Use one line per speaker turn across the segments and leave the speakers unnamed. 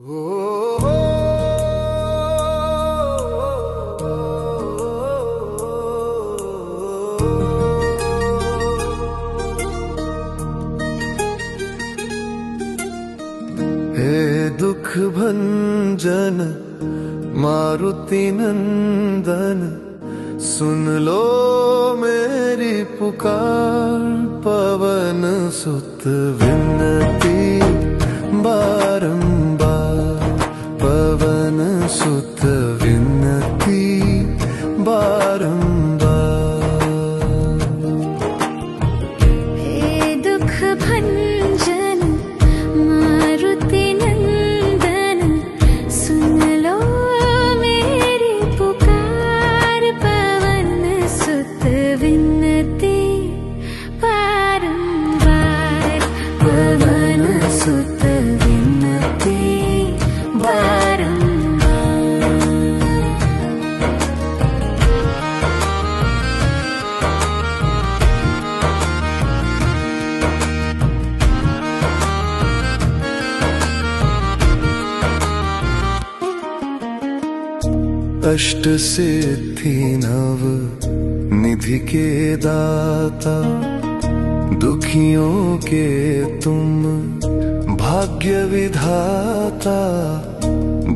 हे दुख भंजन मारुति नंदन, सुन लो मेरी पुकार। पवन सुत विनती बारंबार, पवन सुत विनती बारंबार।
हे दुख भंजन मारुति नंदन, सुन लो मेरी पुकार। पवन सुत विनती बारंबार, पवन सुत विनती बारंबार।
अष्ट सिद्धि नव निधि के दाता, दुखियों के तुम भाग्य विधाता।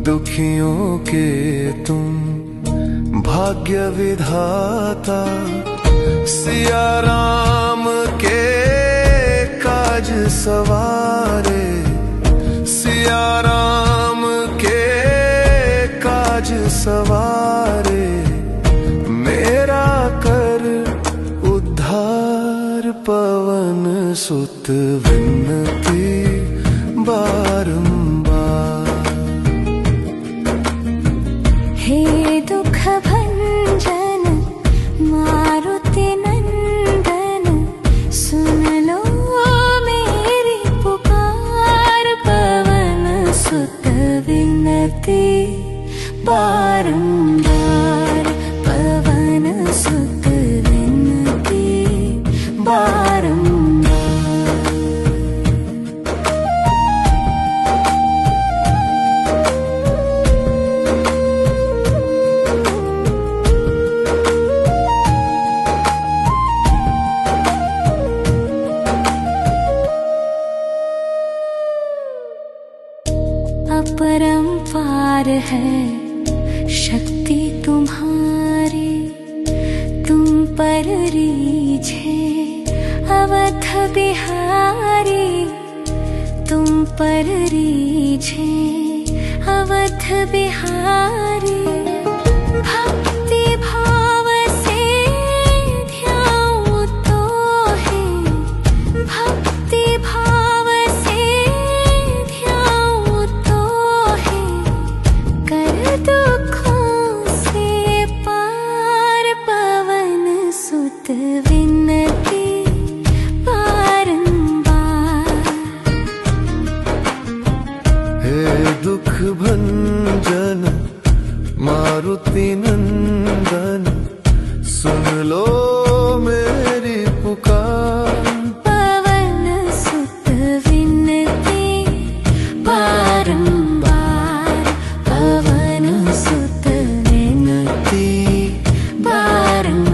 दुखियों के तुम भाग्य विधाता। सिया राम के काज सवारे, सिया राम के काज सवारे। मेरा कर उद्धार, पवन सुत विनती बारंबार।
हे दुख भंजन मारुति नंदन, सुन लो मेरी पुकार। पवन सुत विनती बारंबार, पवन सुत विनती बारंबार। अपरंपार है शक्ति तुम्हारी, तुम पर रीझे अवध बिहारी। तुम पर रीझे अवध बिहारी। भक्ति भाव से ध्याऊं तो है, भक्ति भाव से ध्याऊं तो है। कर दुखों से पार, पवन सुत विनती बारंबार।
हे दुख भंजन मारुति नंदन, सुन लो मेरी पुकार।
पवन सुत विनती बारंबार, पवन सुत विनती बारंबार।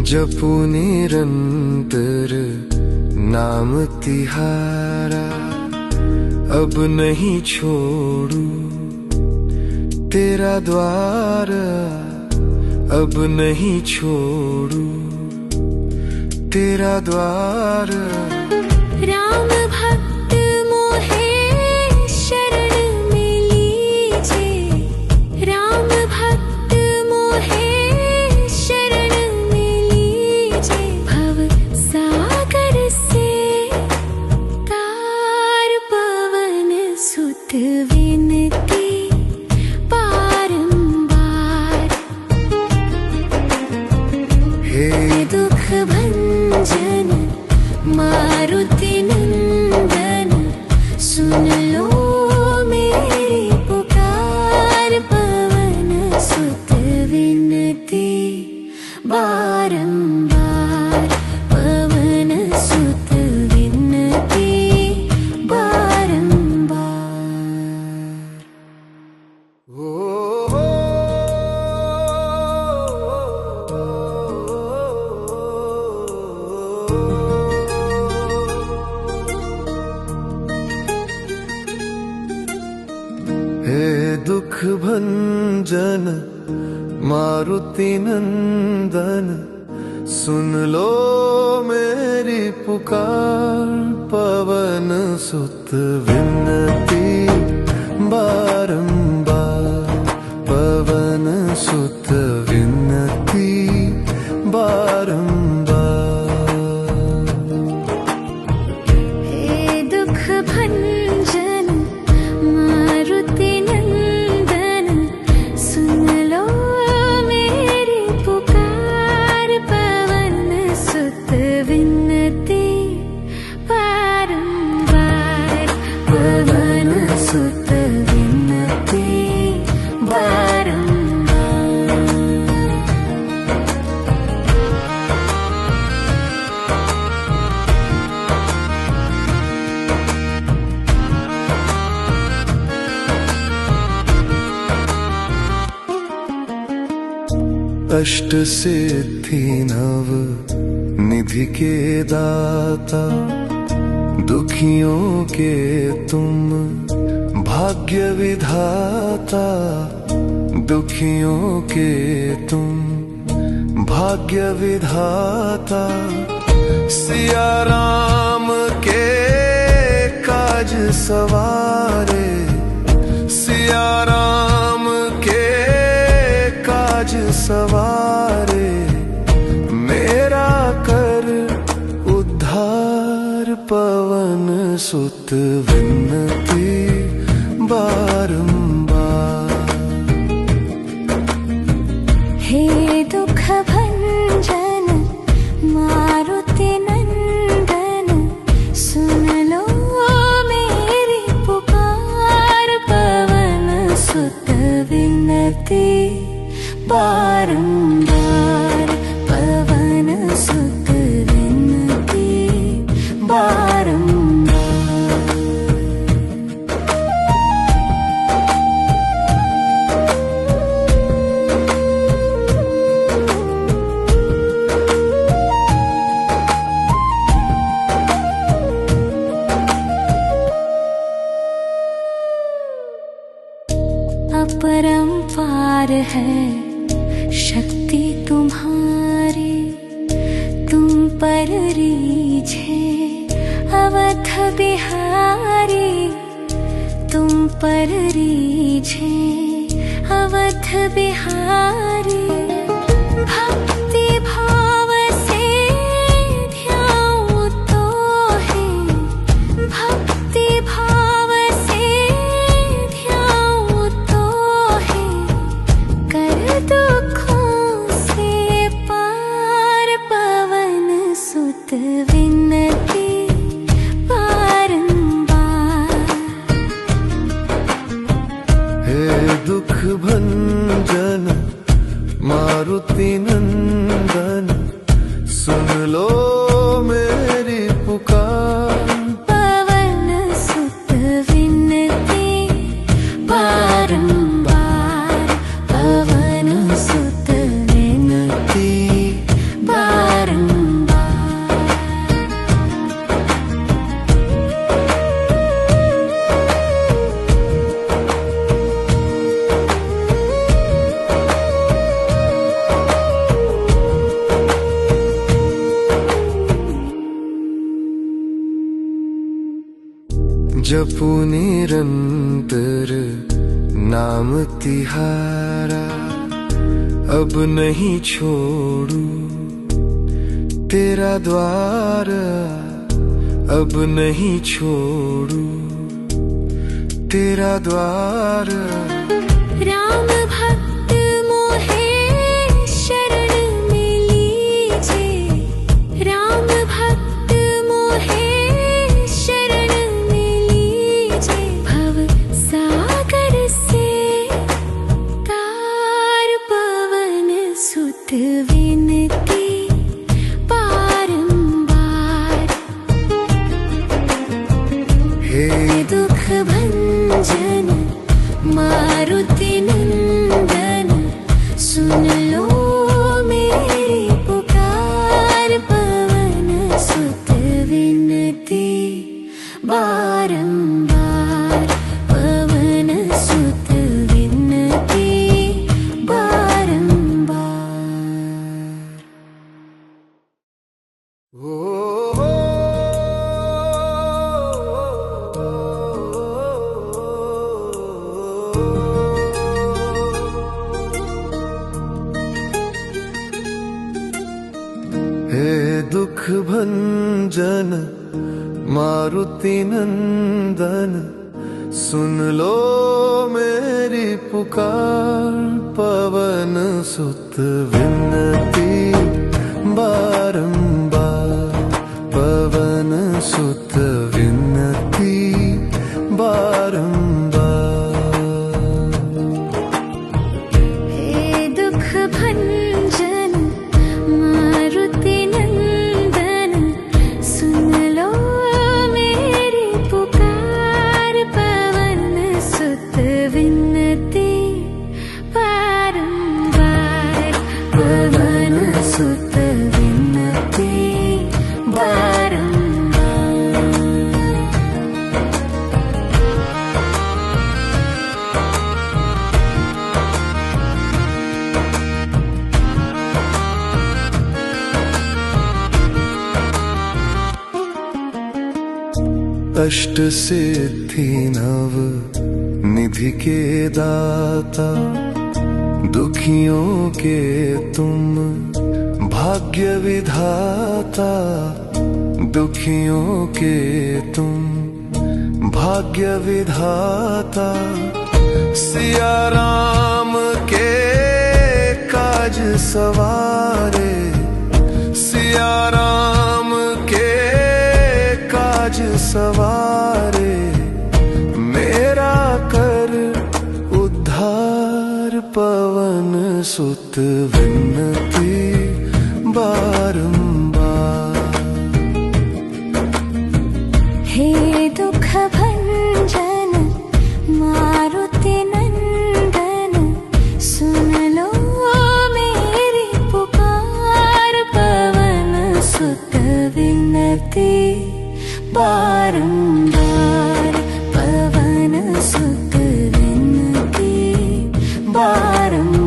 जपू निरंतर नाम तिहारा, अब नहीं छोड़ू तेरा द्वार। अब नहीं छोड़ू तेरा द्वार।
राम भक्त मोहे शरण में लीजे, राम भक्त मोहे शरण में लीजे। भव सागर से तार, पवन सुत विनती बारंबार।
हे
दुख भंजन मारुति नंदन, सुन लो
दुख भंजन मारुति नंदन, सुन लो मेरी पुकार। पवन सुत विनती बारंबार, पवन सुत विनती बारंबार।
हे दुख भंजन मारुति नंदन, सुन लो मेरी पुकार। पवन सुत विनती बारंबार, पवन सुत विनती बारंबार।
अष्ट सिद्धि नव निधि के दाता, दुखियों के तुम भाग्य विधाता। दुखियों के तुम भाग्य विधाता। सिया राम के काज सवारे, सिया राम के काज सवारे। मेरा कर उद्धार, पवन सुत विनती बारंबार।
हे दुख भंजन मारुति नंदन, सुन लो मेरी पुकार। पवन सुत विनती बारंबार, पवन सुत विनती बारंबार। अपरंपार है शक्ति तुम्हारी, तुम पर रीझे अवध बिहारी। तुम पर रीझे अवध बिहारी। भक्ति भाव से ध्याऊं तो है, भक्ति भाव से ध्याऊं तो है। कर दुखों से पार, पवन सुत विनती बारंबार।
हे दुख भंजन मारुति नंदन, सुन लो मेरी पुकार।
पवन सुत विनती बारंबार, पवन सुत विनती बारंबार।
जपू निरंतर नाम तिहारा, अब नहीं छोड़ू तेरा द्वार। अब नहीं छोड़ू तेरा द्वार।
राम भक्त मोहे शरण में लीजे, राम भक्त मोहे शरण में लीजे। भव सागर से तार, पवन सुत विनती बारंबार।
हे
दुख भंजन मारुति नंदन, सुन लो मेरी पुकार। पवन सुत विनती बारंबार, पवन सुत विनती
भंजन मारुति नंदन, सुन लो मेरी पुकार। पवन सुत विनती बारंबार, पवन सुत विनती बारंबार।
हे दुख भंजन मारुति नंदन, सुन लो मेरी पुकार। पवन सुत विनती बारंबार, पवन सुत विनती बारंबार।
अष्ट सिद्धि नव निधि के दाता, दुखियों के तुम भाग्य विधाता। दुखियों के तुम भाग्य विधाता, सिया राम के काज सवारे। सिया राम के काज सवारे, मेरा कर उद्धार। पवन सुत विनती बारंबार।
हे दुख भंजन मारुति नंदन, सुन लो मेरी पुकार। पवन सुत विनती बारंबार, पवन सुत विनती बारंबार।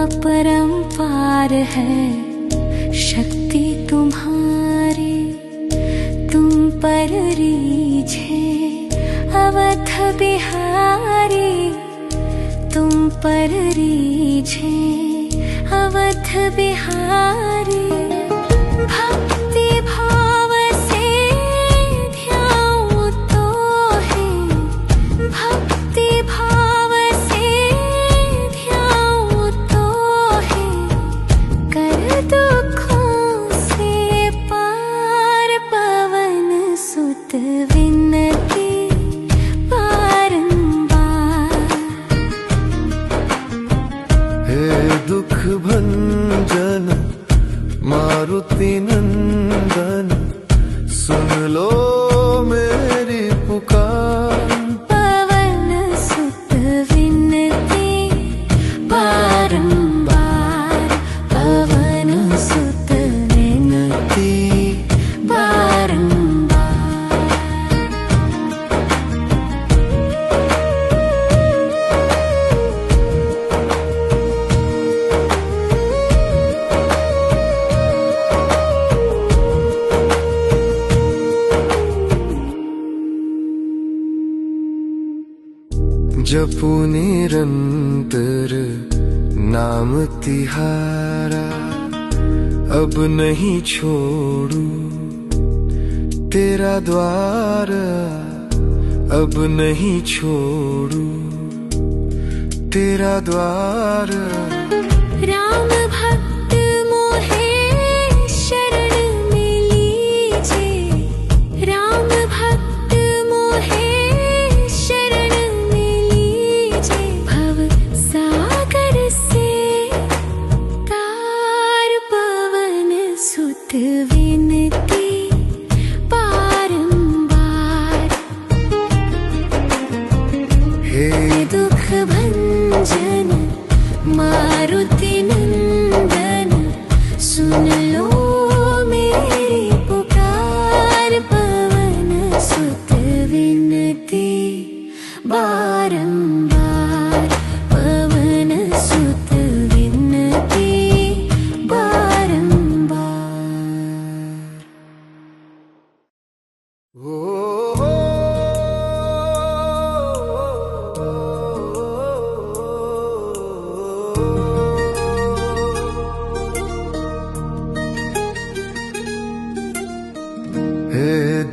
अपरंपार है शक्ति तुम्हारी, तुम पर रीझे अवध बिहारी। तुम पर रीझे अवध बिहारी, भक्ति भाव से ध्याऊं तो है। भक्ति भाव से ध्याऊं तो है, कर दुखों से पार। पवन सुत विनती बारंबार।
हे दुख भंजन मारुति नंदन, सुन लो मेरी पुकार।
पवन सुत विनती बारंबार, पवन सुत विनती बारंबार।
जपू निरंतर नाम तिहारा, अब नहीं छोड़ू तेरा द्वार। अब नहीं छोड़ू तेरा द्वार।
राम भक्त मोहे शरण में लीजे। राम भक्त मोहे शरण में लीजे। भव सागर से तार। पवन सुत विनती बारंबार।
हे
दुख भंजन मारुति नंदन,
हे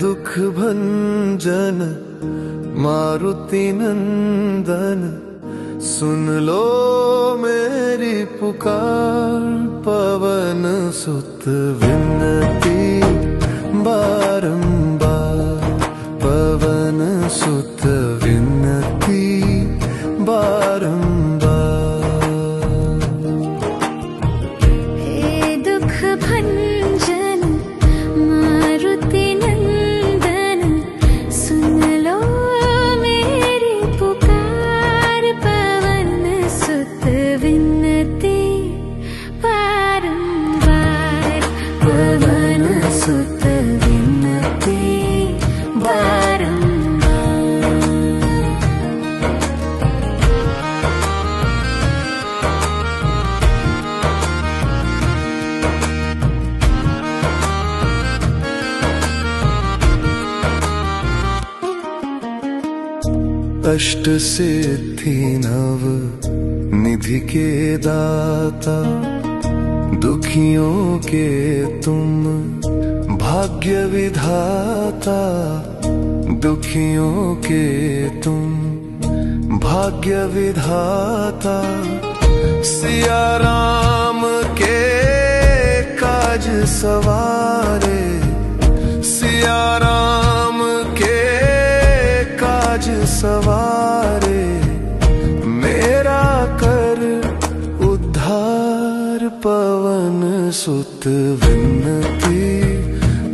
दुख भंजन मारुति नंदन, सुन लो मेरी पुकार। पवन सुत विनती बारंबार, पवन सुत विनती बारंबार।
हे दुख भंजन मारुति नंदन, सुन लो मेरी पुकार। पवन सुत विनती बारंबार, पवन सुत विनती बारंबार।
अष्ट सिद्धि नव निधि के दाता, दुखियों के तुम भाग्य विधाता। दुखियों के तुम भाग्य विधाता। सिया राम के काज सवारे, सिया राम के काज सवारे। मेरा कर उद्धार, पवन सुत विनती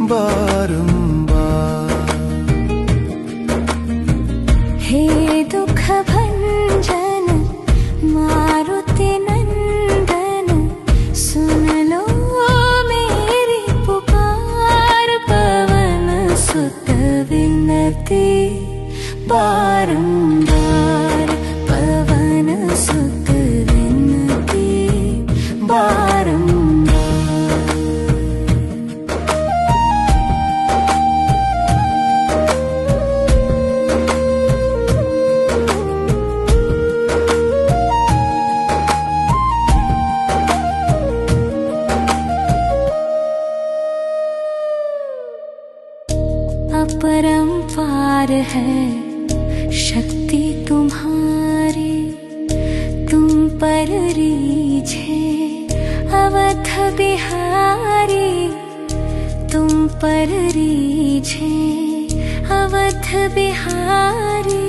बारंबार।
हे दुख भंजन मारुति नंदन, सुन लो मेरी पुकार। पवन सुत विनती बारंबार, पवन सुत विनती बारंबार। अपरंपार है शक्ति तुम्हारी, तुम पर रीझे अवध बिहारी। तुम पर रीझे अवध बिहारी।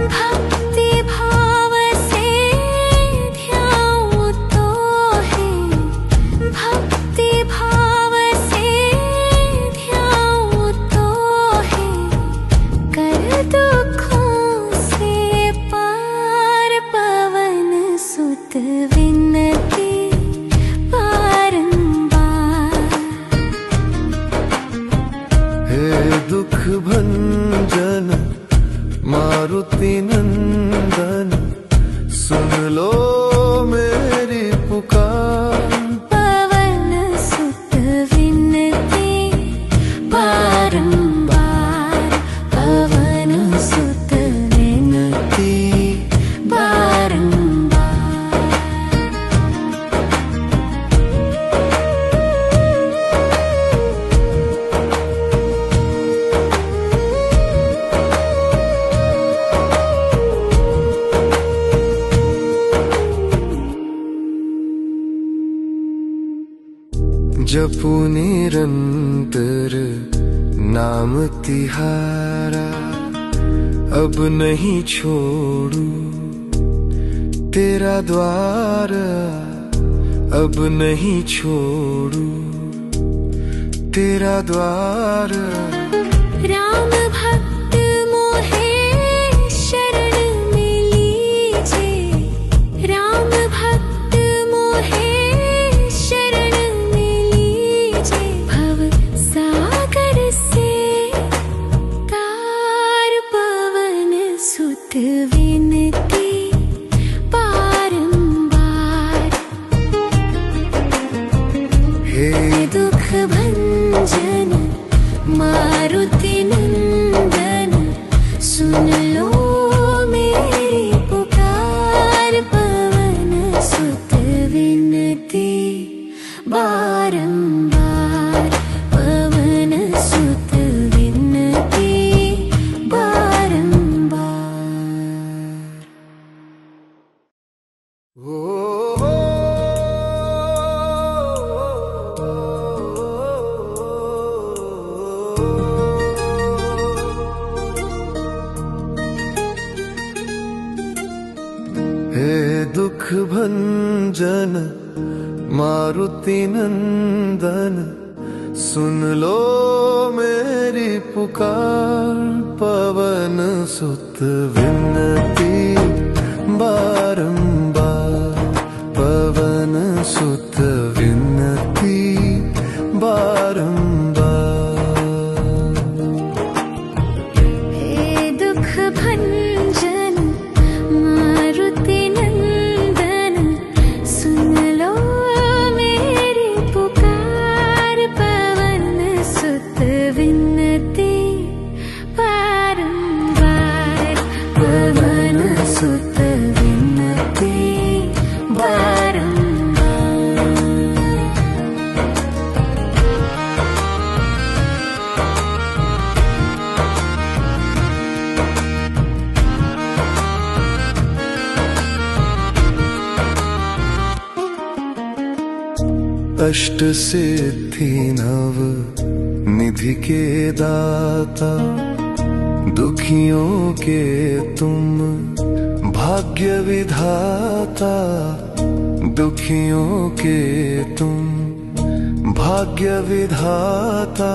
भक्ति भाव से ध्याऊं तो है, भक्ति भाव से ध्याऊं तो है। कर दुखों से पार, पवन सुत विनती बारंबार।
हे दुख भंजन मारुति नंदन, सुन लो मेरी पुकार।
पवन सुत विनती बारंबार, पवन सुत विनती बारंबार।
जपू निरंतर नाम तिहारा, अब नहीं छोड़ू तेरा द्वार। अब नहीं छोड़ू तेरा द्वार।
राम भक्त मोहे शरण में लीजे, राम भक्त मोहे शरण में लीजे। भव सागर से तार, पवन सुत विनती बारंबार।
हे
दुख भंजन मारुति
भंजन मारुति नंदन, सुन लो मेरी पुकार। पवन सुत विनती बारंबार, पवन सुत विनती बारंबार।
हे दुख भंजन मारुति नंदन, सुन लो मेरी पुकार। पवन सुत विनती बारंबार, पवन सुत विनती बारंबार।
अष्ट सिद्धि नव निधि के दाता, दुखियों के तुम भाग्य विधाता। दुखियों के तुम भाग्य विधाता,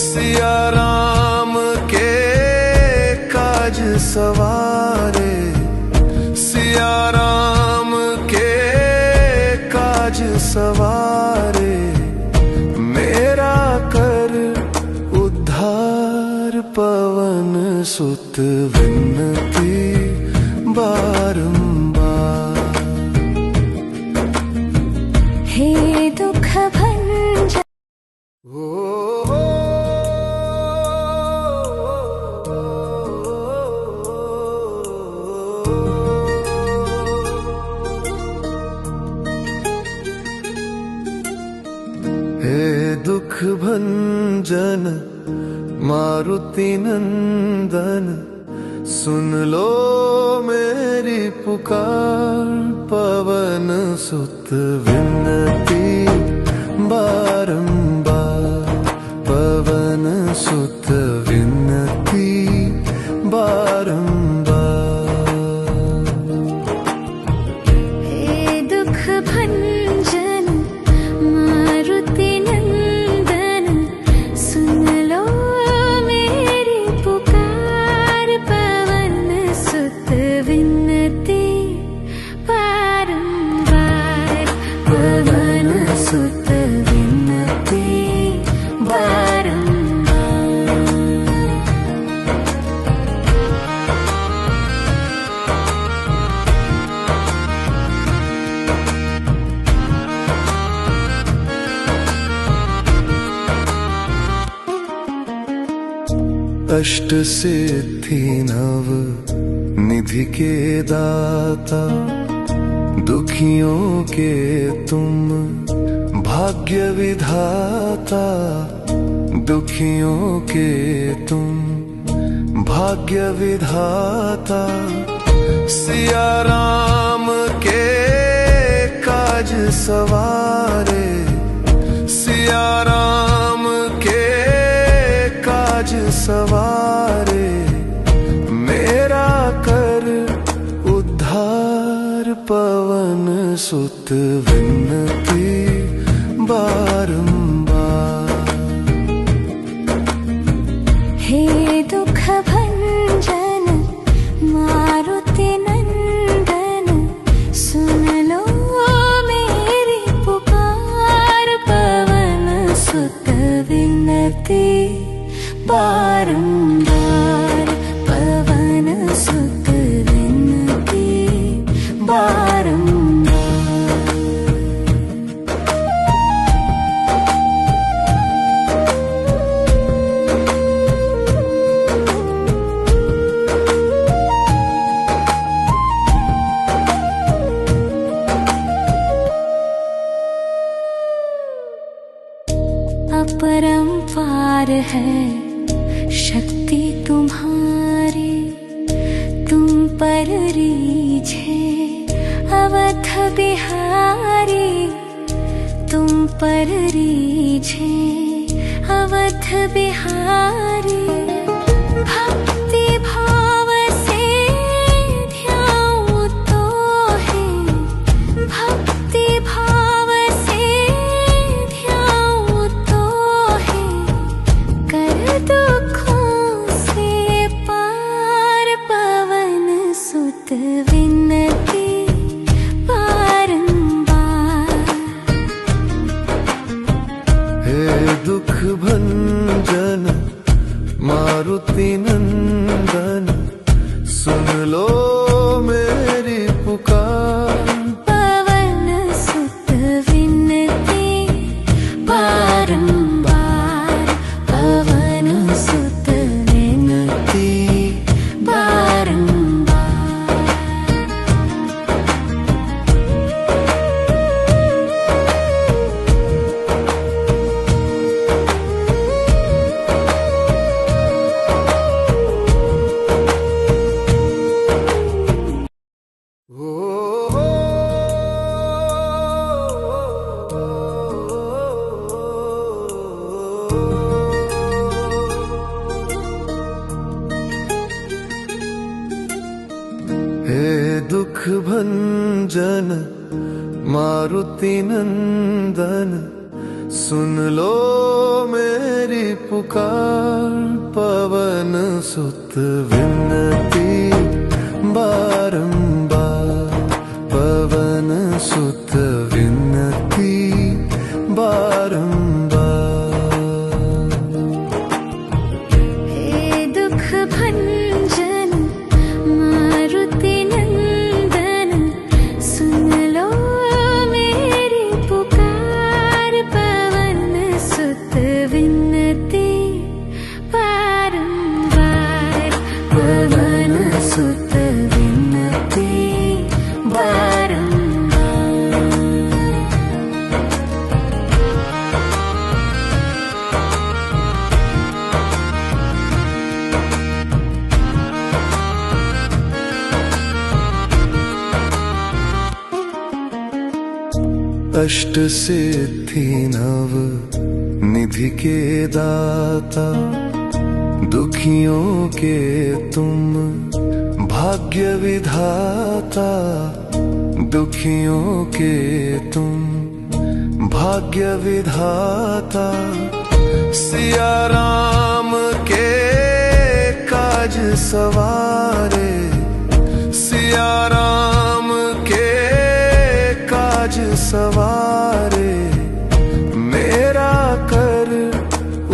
सिया राम के काज सवारे। सिया राम के काज सवारे, मेरा कर उद्धार। पवन सुत विनती बारंबार।
हे दुख भंजन
हे दुख भंजन मारुति नंदन, सुन लो मेरी पुकार। पवन सुत विनती बारंबार, पवन सुत विनती बारंबार।
हे दुख भंजन मारुति नंदन, सुन लो मेरी पुकार। पवन सुत विनती बारंबार, पवन सुत विनती बारंबार।
अष्ट सिद्धि नव निधि के दाता, दुखियों के तुम भाग्य विधाता। दुखियों के तुम भाग्य विधाता, सिया राम के काज सवारे। सिया राम के काज सवारे, मेरा कर उद्धार। पवन सुत विनती बारंबार।
हे दुख भंजन मारुति नंदन, सुन लो मेरी पुकार। पवन सुत विनती बारंबार, पवन सुत विनती बारंबार। अपरंपार है शक्ति तुम्हारी, तुम पर रीझे अवध बिहारी। तुम पर रीझे अवध बिहारी। भक्ति भाव से ध्याऊं तो है
मारुति नंदन सुन लो मेरी पुकार।
पवन सुत विनती बारंबार, पवन सुत विनती बारंबार।
हे दुख भंजन मारुति नंदन सुन लो मेरी पुकार। पवन सुत विनती बारंबार, पवन सुत विनती बारंबार।
हे दुख भंजन मारुति नंदन सुन लो मेरी पुकार। पवन सुत विनती बारंबार, पवन सुत विनती बारंबार।
अष्ट सिद्धि नव निधि के दाता, दुखियों के तुम भाग्य विधाता। दुखियों के तुम भाग्य विधाता। सिया राम के काज सवारे, सिया राम के काज सवारे। मेरा कर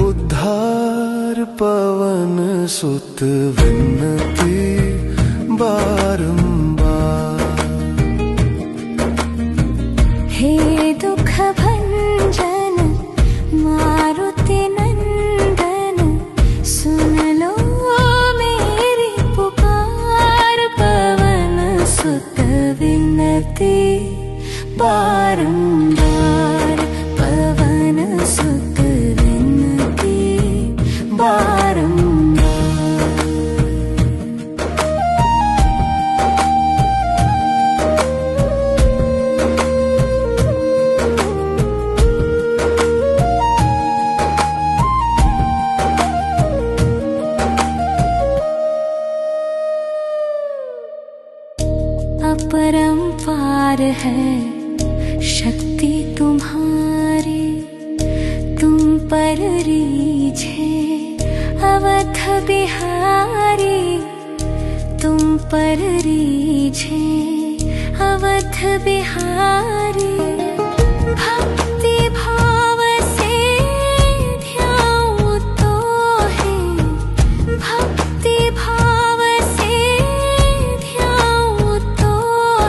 उद्धार, पवन सुत विनती बारंबार।
हे दुख भंजन मारुति नंदन सुन लो मेरी पुकार। पवन सुत विनती बारंबार, पवन सुत विनती बारंबार। अपरंपार है शक्ति तुम्हारी, तुम पर रीझे अवध बिहारी। तुम पर रीझे अवध बिहारी। भक्ति भाव से ध्याऊं तो है, भक्ति भाव से ध्याऊं तो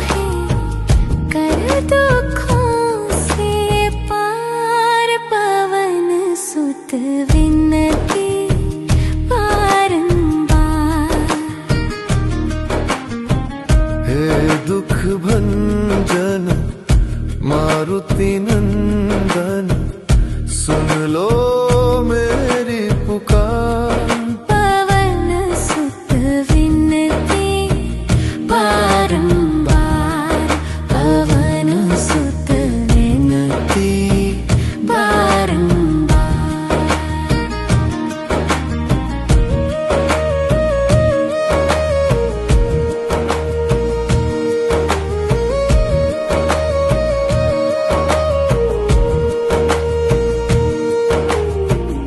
है। कर दुखों से पार, पवन सुत विनती बारंबार।
हे दुख भंजन मारुति नंदन सुन लो मेरी पुकार।